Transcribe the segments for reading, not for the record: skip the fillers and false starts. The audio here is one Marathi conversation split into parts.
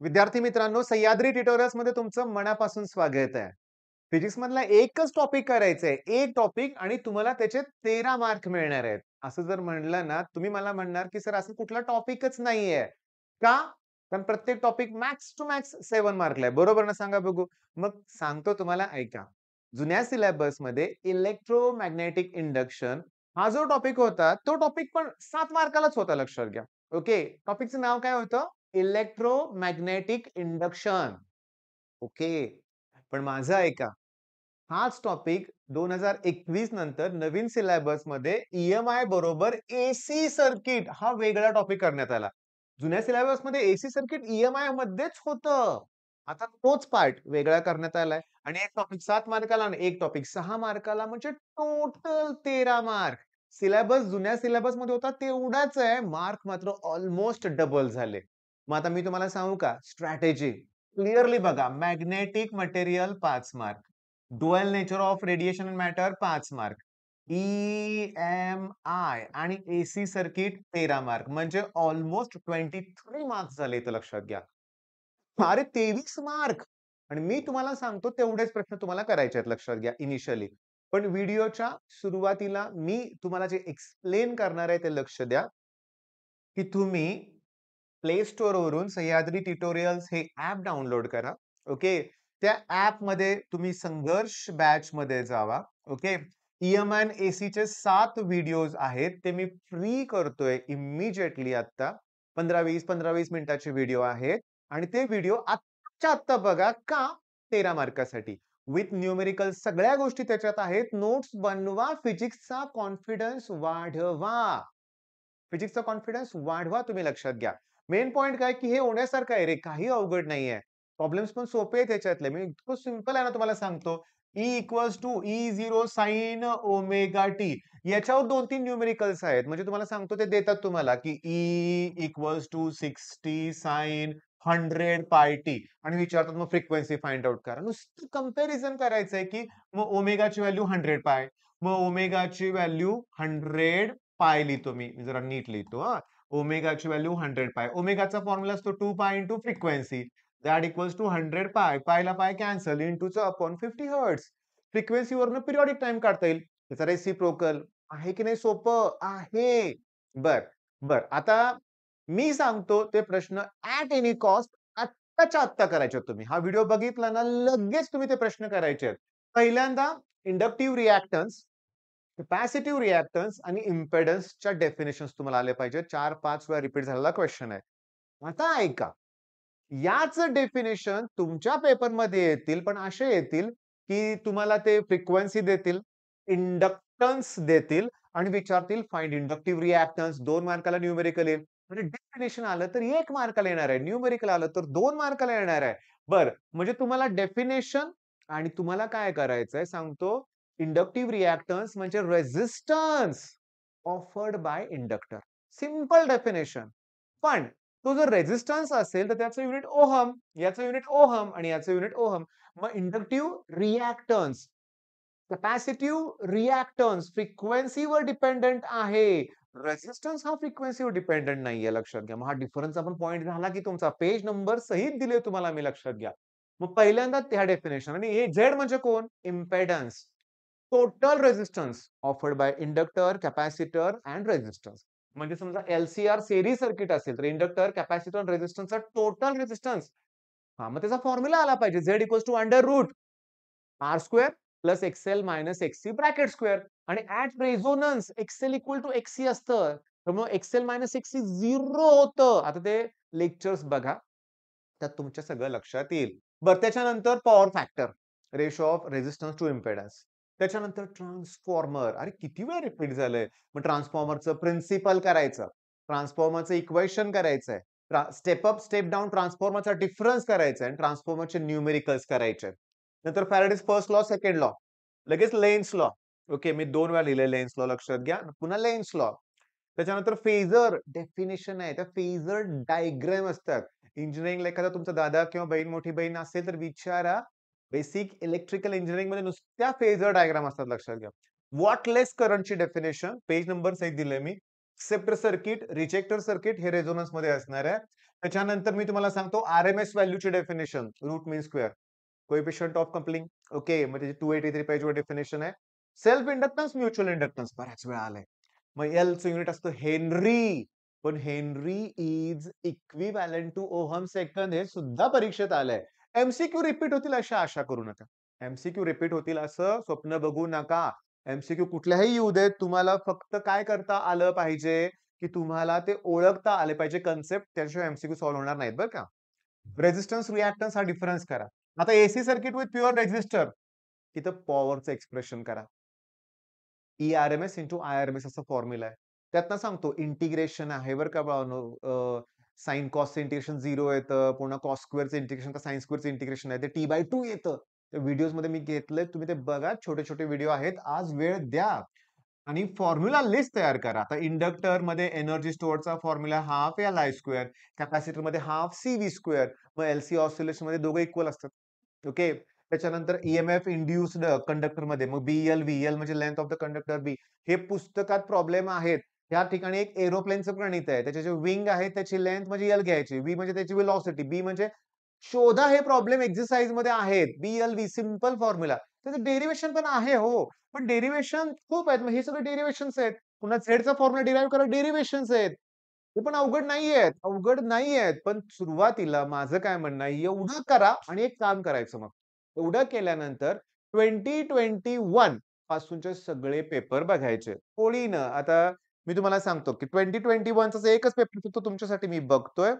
विद्यार्थी मित्रांनो, सह्याद्री ट्युटोरियल्स मध्ये तुमचं मनापासून स्वागत आहे. फिजिक्स मधला एकच टॉपिक करायचंय. एक टॉपिक आणि तुम्हाला त्याचे 13 मार्क मिळणार आहेत. असं जर म्हणलं ना, तुम्ही मला म्हणणार, की "सर असं कुठला टॉपिकच नाहीये." का? कारण प्रत्येक टॉपिक मॅक्स टू मॅक्स 7 मार्कला आहे. बरोबर ना? सांगा बघू. मग सांगतो तुम्हाला ऐका. जुन्या सिलेबसमध्ये इलेक्ट्रोमॅग्नेटिक इंडक्शन हा जो टॉपिक होता, तो टॉपिक पण 7 मार्कालाच होता लक्षात घ्या. ओके. टॉपिकचं नाव काय होतं? Electromagnetic induction. ओके. पण माझं ऐका. हाच टॉपिक 2021 नंतर नवीन सिलेबसमध्ये ई-एम-आय बरोबर एसी सर्किट हा वेगळा टॉपिक करण्यात आला. जुन्या सिलेबसमध्ये एसी सर्किट ई-एम-आय मध्येच होतं. आता तोच पार्ट वेगळा करण्यात आलाय आणि एक टॉपिक 7 मार्काला आणि एक टॉपिक 6 मार्काला म्हणजे टोटल 13 मार्क. सिलेबस जुन्या सिलेबसमध्ये होता तेवढाच आहे. मार्क मात्र ऑलमोस्ट डबल झाले. मग आता मी तुम्हाला सांगू का स्ट्रॅटेजी? क्लिअरली बघा. Magnetic material 5 mark. Dual nature of radiation and matter 5 mark. EMI आणि एसी सर्किट 13 मार्क म्हणजे ऑलमोस्ट 23 मार्क्स झाले इथं लक्षात घ्या. अरे 23 मार्क आणि मी तुम्हाला सांगतो तेवढेच प्रश्न तुम्हाला करायचे आहेत लक्षात घ्या इनिशियली. पण व्हिडिओच्या सुरुवातीला मी तुम्हाला जे एक्सप्लेन करणार आहे ते लक्ष द्या, की तुम्ही प्ले स्टोअरवरून सह्याद्री ट्युटोरियल्स हे ॲप डाउनलोड करा. ओके. त्या ॲपमध्ये तुम्ही संघर्ष बॅचमध्ये जावा. ओके. ई-एम-आय आणि एसीचे 7 व्हिडिओज आहेत. ते मी फ्री करतोय इमिडिएटली आता. 15-20, 15-20 मिनिटाचे व्हिडिओ आहेत आणि ते व्हिडिओ आत्ताच्या आत्ता बघा. का? 13 मार्कासाठी. विथ न्यूमेरिकल सगळ्या गोष्टी त्याच्यात आहेत. नोट्स बनवा. फिजिक्सचा कॉन्फिडन्स वाढवा. फिजिक्सचा कॉन्फिडन्स वाढवा तुम्ही लक्षात घ्या. मेन पॉइंट काय, की हे होण्यासारखं आहे रे. काही अवघड नाहीये. प्रॉब्लेम्स पण सोपे आहेत ह्याच्यातले. मी इतकं सिंपल आहे ना तुम्हाला सांगतो. E equals to E0 sin omega t. याच्यावर 2-3 न्यूमेरिकल्स आहेत. म्हणजे तुम्हाला सांगतो ते देतात तुम्हाला, की E इक्वॉल्स टू 60 sin 100 पाय टी आणि विचारतात मग फ्रिक्वेन्सी फाइंड आउट करा. नुसतं कंपॅरिझन करायचंय, की मग ओमेगाची व्हॅल्यू 100 पाय. मग ओमेगाची व्हॅल्यू 100 पाय लिहितो मी. मी जरा नीट लिहितो हां. ओमेगाची व्हॅल्यू 100 पाय. ओमेगाचा फॉर्म्युला असतो 2 pi into frequency. That equals to 100 pi. पायला पाय कॅन्सल इंटूचा अपॉन 50 हर्ट्झ. फ्रिक्वेन्सीवरनं पिरियॉडिक टाईम काढता येईल. त्याचा रेसिप्रोकल आहे की नाही सोपं? आहे. बरं. आता मी सांगतो ते प्रश्न ॲट एनी कॉस्ट आत्ताच्या आत्ता करायचे आहेत तुम्ही. हा व्हिडिओ बघितला ना लगेच तुम्ही ते प्रश्न करायचे आहेत. पहिल्यांदा इंडक्टिव्ह रिएक्टन्स, कॅपॅसिटिव्ह रिएक्टन्स आणि इम्पेडन्सच्या डेफिनिशन्स तुम्हाला आले पाहिजेत. 4-5 वेळा रिपीट झालेला क्वेशन आहे. आता ऐका. याच डेफिनिशन तुमच्या पेपरमध्ये येतील, पण असे येतील, की तुम्हाला ते फ्रिक्वेन्सी देतील, इंडक्टन्स देतील आणि विचारतील फाइंड इंडक्टिव्ह रिएक्टन्स 2 मार्काला न्यूमेरिकल येईल. म्हणजे डेफिनिशन आलं तर 1 मार्काला येणार आहे. न्यूमेरिकल आलं तर 2 मार्काला येणार आहे. बरं, म्हणजे तुम्हाला डेफिनिशन आणि तुम्हाला काय करायचंय सांगतो. इंडक्टिव्ह रिएक्टन्स म्हणजे resistance offered by inductor. Simple definition. पण तो जर रेझिस्टन्स असेल तर त्याचं युनिट ओहम, याचं युनिट ओहम आणि याचं युनिट ओहम. मग इंडक्टिव्ह रिएक्टन्स, कॅपॅसिटिव्ह रिएक्टन्स फ्रिक्वेन्सीवर डिपेंडंट आहे. रेझिस्टन्स हा फ्रिक्वेन्सीवर डिपेंडंट नाहीये लक्षात घ्या. मग हा डिफरन्सचा पण पॉइंट झाला की तुमचा पेज नंबर सहित दिले तुम्हाला मी लक्षात घ्या. मग पहिल्यांदा त्या डेफिनेशन आणि हे झेड म्हणजे कोण? Impedance. Total resistance offered by inductor, capacitor end resistance. म्हणजे समजा एल-सी-आर सेरीज सर्किट असेल तर इंडक्टर, कॅपॅसिटर आणि रेझिस्टन्सचा टोटल रेझिस्टन्स. हां, मग त्याचा फॉर्म्युला आला पाहिजे. Z equals to under root R square plus XL minus XC bracket square आणि at resonance XL equal to XC असतं. त्यामुळे एक्सएल मायनस एक्ससी 0 होतं. आता ते लेक्चर्स बघा. त्यात तुमच्या सगळं लक्षात येईल. बरं त्याच्यानंतर power factor, ratio of resistance to impedance. त्याच्यानंतर ट्रान्सफॉर्मर. अरे किती वेळा रिपीट झालंय. मग ट्रान्सफॉर्मरचं प्रिन्सिपल करायचं. ट्रान्सफॉर्मरचं इक्वेशन करायचंय. स्टेप अप, स्टेप डाउन ट्रान्सफॉर्मरचा डिफरन्स करायचा आहे आणि ट्रान्सफॉर्मरचे न्यूमेरिकल्स करायचे आहेत. नंतर Faraday's first law, second law. लगेच लेन्स लॉ. ओके, मी 2 वेळा लिहिलंय लेन्स लॉ लक्षात घ्या. पुन्हा लेन्स लॉ. त्याच्यानंतर फेजर डेफिनिशन आहे. त्या फेजर डायग्राम असतात. इंजिनिअरिंगला एखादा तुमचा दादा किंवा बहीण, मोठी बहीण असेल तर विचारा. बेसिक इलेक्ट्रिकल इंजिनिअरिंगमध्ये नुसत्या फेजर डायग्राम असतात लक्षात घ्या. वॉटलेस करंटची डेफिनिशन पेज नंबर सहित दिलंय मी. एक्सेप्टर सर्किट, रिजेक्टर सर्किट हे रेझोनन्स मध्ये असणार आहे. त्याच्यानंतर मी तुम्हाला सांगतो आरएमएस व्हॅल्यूची definition, root mean square, coefficient of coupling. Okay, म्हणजे 283 पेजवर डेफिनेशन आहे. सेल्फ इंडक्टन्स, म्युच्युअल इंडक्टन्स बऱ्याच वेळा आलंय. मग एलचं युनिट असतं हेनरी. पण Henry is equivalent to ohm second हे सुद्धा परीक्षेत आलंय. एमसीक्यू रिपीट होतील अशी आशा करू नका. एमसीक्यू रिपीट होतील असं स्वप्न बघू नका. एमसीक्यू कुठल्याही येऊ देत, तुम्हाला फक्त काय करता आलं पाहिजे, की तुम्हाला ते ओळखता आले पाहिजे कन्सेप्ट, त्याशिवाय एमसीक्यू सॉल्व्ह होणार नाहीत बरं का. रेझिस्टन्स रिएक्टन्स हा डिफरन्स करा. आता AC circuit with pure resistor, तिथं पॉवरचं एक्सप्रेशन करा. ई-आर-एम-एस इंटू आय-आर-एम-एस असा फॉर्म्युला आहे. त्यातनं सांगतो इंटिग्रेशन आहे बरं का बाळांनो. साइन कॉसचं इंटिग्रेशन 0 येतं. पुन्हा कॉस स्क्वेअरचं इंटिग्रेशन का साइन स्क्वेअरचं इंटिग्रेशन आहे ते T/2 येतं. त्या व्हिडिओजमध्ये मी घेतलंय. तुम्ही ते बघा. छोटे-छोटे व्हिडिओ आहेत. आज वेळ द्या आणि फॉर्म्युला लिस्ट तयार करा. आता इंडक्टरमध्ये एनर्जी स्टोअरचा formula half L I square, कॅपॅसिटरमध्ये हाल्फ सी व्ही स्क्वेअर. मग एलसी ऑसिलेशनमध्ये दोघं इक्वल असतात. ओके. त्याच्यानंतर ईएमएफ इंड्युस्ड कंडक्टरमध्ये मग बीएल, व्हीएल म्हणजे length of the conductor B. हे पुस्तकात प्रॉब्लेम आहेत. त्या ठिकाणी एक एरोप्लेनचं गणित आहे. त्याचे जे विंग आहे त्याची लेंथ म्हणजे एल घ्यायची. व्ही म्हणजे त्याची व्हेलॉसिटी. बी म्हणजे शोधा हे प्रॉब्लेम एक्सरसाइज मध्ये आहेत. BLV simple formula. त्याचं डेरिव्हेशन पण आहे हो. पण डेरिव्हेशन खूप आहेत. मग हे सगळे डेरिव्हेशन्स आहेत. पुन्हा झेडचा फॉर्म्युला डिराईव्ह करा डेरिव्हेशन्स आहेत. ते पण अवघड नाहीयेत. अवघड नाहीयेत. पण सुरुवातीला माझं काय म्हणणं आहे, एवढं करा आणि एक काम करायचं मग. एवढं केल्यानंतर 2021 पासूनचे सगळे पेपर बघायचे. ओळीनं. आता मी तुम्हाला सांगतो, की 2021 चा एकच पेपर फक्त तुमच्यासाठी मी बघतोय.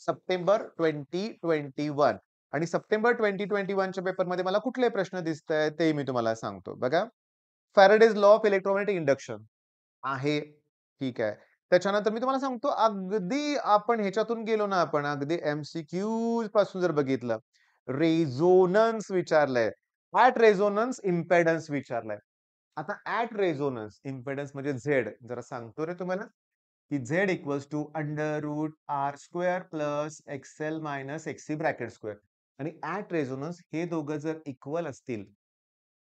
सप्टेंबर 2021 आणि सप्टेंबर 2021 च्या पेपरमध्ये मला कुठले प्रश्न दिसतायत ते मी तुम्हाला सांगतो. बघा, Faraday's law of electromagnetic induction आहे. ठीक आहे. त्याच्यानंतर मी तुम्हाला सांगतो अगदी आपण ह्याच्यातून गेलो ना आपण अगदी एमसीक्यू पासून जर बघितलं, रेझोनन्स विचारलंय. ॲट रेझोनन्स इम्पेडन्स विचारलंय. आता ॲट रेझोनन्स इम्पेडन्स म्हणजे झेड. जरा सांगतो रे तुम्हाला, की Z equals to under root R square plus XL minus XC bracket square. आणि ॲट रेझोनन्स हे दोघं जर इक्वल असतील,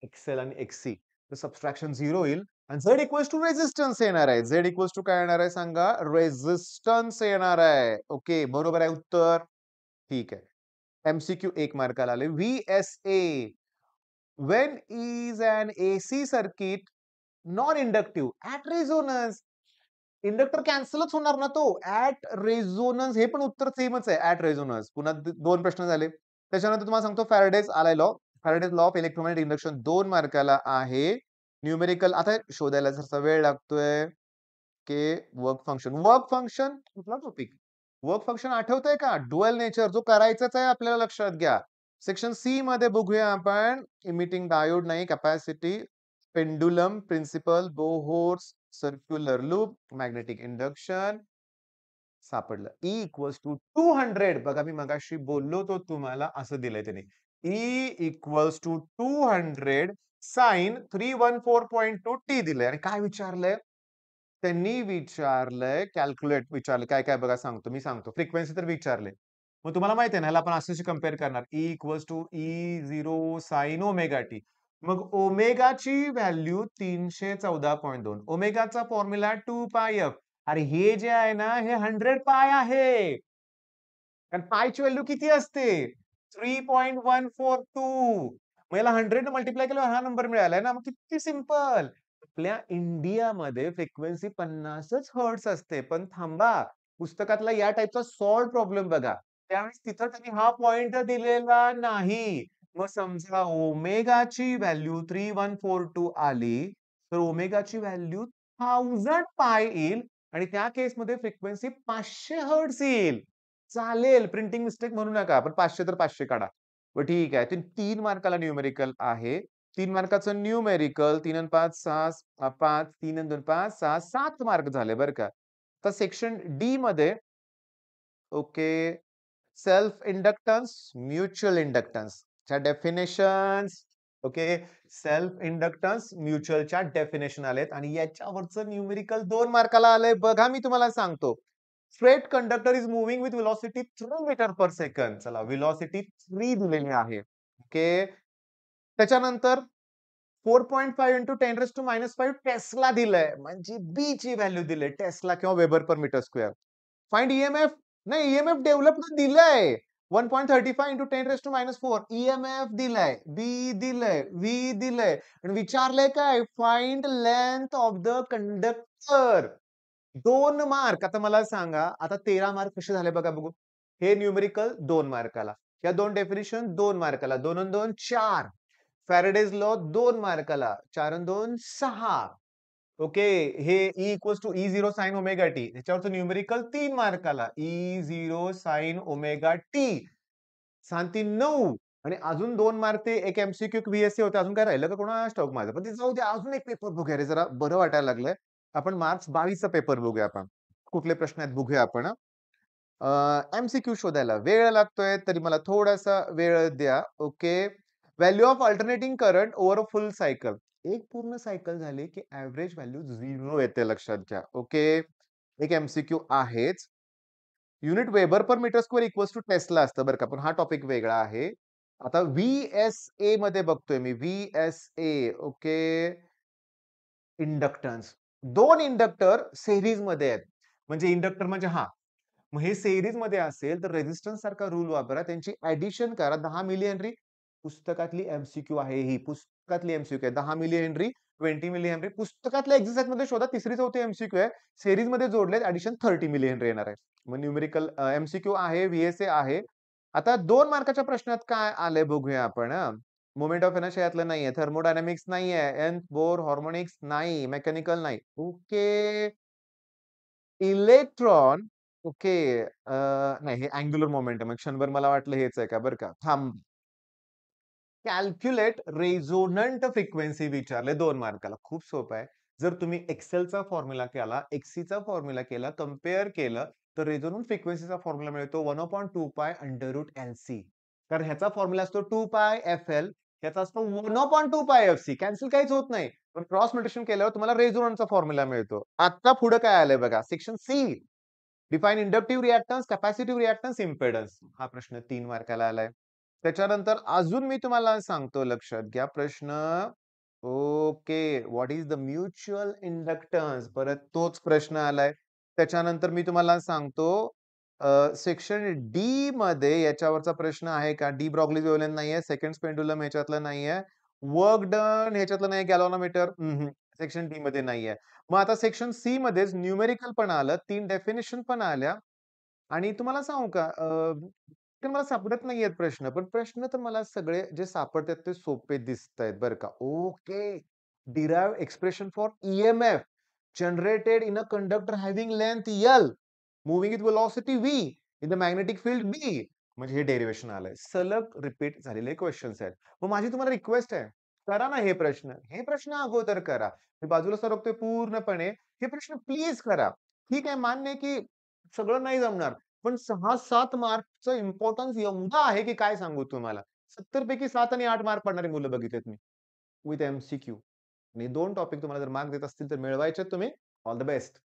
एक्सएल आणि एक्ससी, तर सबट्रॅक्शन 0 होईल आणि झेड इक्वल्स टू रेझिस्टन्स येणार आहे. झेड इक्वल्स टू काय येणार आहे सांगा? रेझिस्टन्स येणार आहे. ओके, बरोबर आहे उत्तर. ठीक आहे. एमसीक्यू 1 मार्काला आले. VSA when is an AC circuit non-inductive at resonance? Inductor कॅन्सलच होणार ना तो. ऍट रेझोनन्स हे पण उत्तर सेमच आहे. At resonance. पुन्हा दोन प्रश्न झाले. त्याच्यानंतर तुम्हाला सांगतो फॅराडेज आलाय law. Faraday's law of electromagnetic induction 2 मार्काला आहे. न्यूमेरिकल आता शोधायला जरासा वेळ लागतोय. की वर्क फंक्शन. वर्क फंक्शन कुठला टॉपिक? वर्क फंक्शन आठवतंय का? ड्युअल नेचर जो करायचाच आहे आपल्याला लक्षात घ्या. सेक्शन सी मध्ये बघूया आपण. इमिटिंग डायोड नाही, capacity, pendulum principle, Bohr's, circular loop, magnetic induction सापडलं. E इक्वल्स टू 200 बघा मी मगाशी बोललो तो तुम्हाला असं दिलंय त्याने. E equals to 200 sine 314.2 t दिलंय आणि काय विचारलंय? त्यांनी विचारलंय कॅल्क्युलेट विचारलं काय-काय बघा सांगतो. मी सांगतो. फ्रिक्वेन्सी तर विचारले. मग तुम्हाला माहिती आहे ना ह्याला आपण अशाशी कंपेअर करणार. E equals to E0 sin omega t. मग ओमेगाची व्हॅल्यू 314.2. ओमेगाचा formula 2 pi F. अरे हे जे आहे ना हे 100 पाय आहे. कारण पायची व्हॅल्यू किती असते? 3.142. मग याला 100 ने मल्टिप्लाय केल्यावर हा नंबर मिळालाय ना. मग किती सिंपल. आपल्या इंडियामध्ये फ्रिक्वेन्सी 50च हर्ट्झ असते. पण थांबा, पुस्तकातला या टाइपचा सॉल्व्ह प्रॉब्लेम बघा. त्यावेळेस तिथं त्यांनी हा पॉइंट दिलेला नाही. मग समजा ओमेगाची व्हॅल्यू 3142 आली, तर ओमेगाची व्हॅल्यू 1000 पाय येईल आणि त्या केसमध्ये फ्रिक्वेन्सी 500 हर्ट्झ येईल. चालेल, प्रिंटिंग मिस्टेक म्हणू नका. पण 500 तर 500 काढा. बरं ठीक आहे. 3 मार्काला न्यूमेरिकल आहे. 3 मार्काचं न्यूमेरिकल 3 आणि 5 6 5 3 आणि 2 5 6 7 मार्क झाले बरं का. तर सेक्शन डी मध्ये okay, self inductance, mutual inductance च्या डेफिनेशन्स. ओके, सेल्फ इंडक्टन्स, म्युच्युअलच्या डेफिनेशन आलेत आणि याच्यावरचं न्यूमेरिकल 2 मार्काला आलंय. बघा मी तुम्हाला सांगतो. Straight conductor is moving with velocity 3 metre per second. चला, व्हेलॉसिटी 3 दिलेली आहे. ओके. त्याच्यानंतर 4.5 इंटू 10⁻⁻5 टेस्ला दिलंय. म्हणजे बीची व्हॅल्यू दिली टेस्ला किंवा weber per metre square. Find EMF नाही ईएमएफ डेव्हलपमेंट दिलंय. 1.35 इंटू 10⁻⁴ ईएमएफ दिलाय, बी दिलंय, व्ही दिलंय आणि विचारलंय काय? Find length of the conductor. 2 mark. आता मला सांगा, आता 13 मार्क कसे झाले बघा बघू. हे न्यूमेरिकल 2 मार्काला. या 2 डेफिनिशन 2 मार्काला. 2 अन् 2 4. Faraday's law 2 मार्काला. 4 अन् 2 6. ओके. हे E equals to E0 sin omega T. ह्याच्यावरचं न्यूमेरिकल 3 मार्काला. E0 sin omega T. 6 3 9 आणि अजून 2 मार्क ते एक एमसीक्यू एक व्हीएसए होते. अजून काय राहिलं का कोणास ठाऊक माझं. पण ते जाऊ द्या. अजून एक पेपर बघूया रे जरा बरं वाटायला लागलंय. आपण मार्च 22 चा पेपर बघूया आपण. कुठले प्रश्न आहेत बघूया आपण एमसीक्यू शोधायला वेळ लागतोय तरी मला थोडासा वेळ द्या. Okay. Value of alternating current over a full cycle. एक पूर्ण सायकल झाली की एव्हरेज व्हॅल्यू 0 येते लक्षात घ्या. ओके. एक एमसीक्यू आहेच. Unit weber per metre square equals to tesla असतं बरं का. पण हा टॉपिक वेगळा आहे. आता व्हीएसए मध्ये बघतोय मी. व्हीएसए ओके. इंडक्टन्स. 2 इंडक्टर सीरीजमध्ये आहेत. म्हणजे इंडक्टर म्हणजे मग हे सीरीजमध्ये असेल तर रेझिस्टन्स सारखा रूल वापरा. त्यांची ॲडिशन करा. 10 मिली हेनरी पुस्तकातली एमसीक्यू आहे ही. पुस्तकातली एमसीक्यू आहे. 10 मिली हेनरी, 20 मिली हेनरी पुस्तकातल्या एक्सरसाइजमध्ये शोधा. तिसरी चौथी एमसीक्यू आहे. सीरीजमध्ये जोडलेत ॲडिशन 30 मिली हेनरी येणार आहे. मग न्यूमेरिकल एमसीक्यू आहे, व्हीएसए आहे. आता 2 मार्काच्या प्रश्नात काय आलंय बघूया आपण मोमेंट ऑफ इनर्शिया यातलं नाहीये. थर्मोडायनामिक्स नाहीये. एन्थ बोर हार्मोनिक्स नाही. मेकॅनिकल नाही. ओके. Electron okay. नाही हे अँग्युलर मोमेंटम आहे. क्षणभर मला वाटलं हेच आहे का बरं का. थांब. कॅल्क्युलेट रेझोनंट फ्रिक्वेन्सी विचारले 2 मार्काला. खूप सोपं आहे. जर तुम्ही एक्सेलचा फॉर्म्युला केला, एक्ससीचा फॉर्म्युला केला, कंपेअर केलं, तर रेझोनंट फ्रिक्वेन्सीचा फॉर्म्युला मिळतो 1/2 पाय अंडर रूट एलसी. कारण ह्याचा फॉर्म्युला असतो 2 पाय एफएल, ह्याचा असतो 1/2 पाय एफसी. कॅन्सल काहीच होत नाही. पण क्रॉस मल्टिप्लिकेशन केल्यावर तुम्हाला रेझोनंटचा फॉर्म्युला मिळतो. आता पुढे काय आलंय बघा. Section C. Define inductive reactance, capacitive reactance, impedance. हा प्रश्न 3 मार्काला आलाय. त्याच्यानंतर अजून मी तुम्हाला सांगतो लक्षात घ्या प्रश्न. Okay. What is the mutual inductance? परत तोच प्रश्न आलाय. त्याच्यानंतर मी तुम्हाला सांगतो सेक्शन डी मध्ये याच्यावरचा प्रश्न आहे का? डी ब्रॉग्लीज वेव्हलेंथ नाहीये. सेकंड पेंडुलम ह्याच्यातलं नाहीये. वर्क डन ह्याच्यातलं नाही. गॅल्व्हनोमीटर सेक्शन डी मध्ये नाहीये. मग आता सेक्शन सी मध्येच न्यूमेरिकल पण आलं. 3 डेफिनिशन पण आल्या आणि तुम्हाला सांगू का ते मला सापडत नाहीयेत प्रश्न. पण प्रश्न तर मला सगळे जे सापडतात ते सोपे दिसतायत बरं का. Okay. Derive expression for EMF generated in a conductor having length L, moving with velocity V in the magnetic field B. म्हणजे हे डेरिव्हेशन आलंय. सलग रिपीट झालेले क्वेश्चन्स आहेत. मग माझी तुम्हाला रिक्वेस्ट आहे, करा ना हे प्रश्न. हे प्रश्न अगोदर करा. मी बाजूला सरकतोय पूर्णपणे. हे प्रश्न प्लीज करा. ठीक आहे, मान्य आहे की सगळं नाही जमणार. पण 6-7 मार्कचं इम्पोर्टन्स एवढं आहे की काय सांगू तुम्हाला. 70 पैकी 7 आणि 8 मार्क पडणारी मुलं बघितलेत मी. विथ एमसीक्यू आणि 2 टॉपिक तुम्हाला जर मार्क देत असतील तर मिळवायचे तुम्ही. All the best.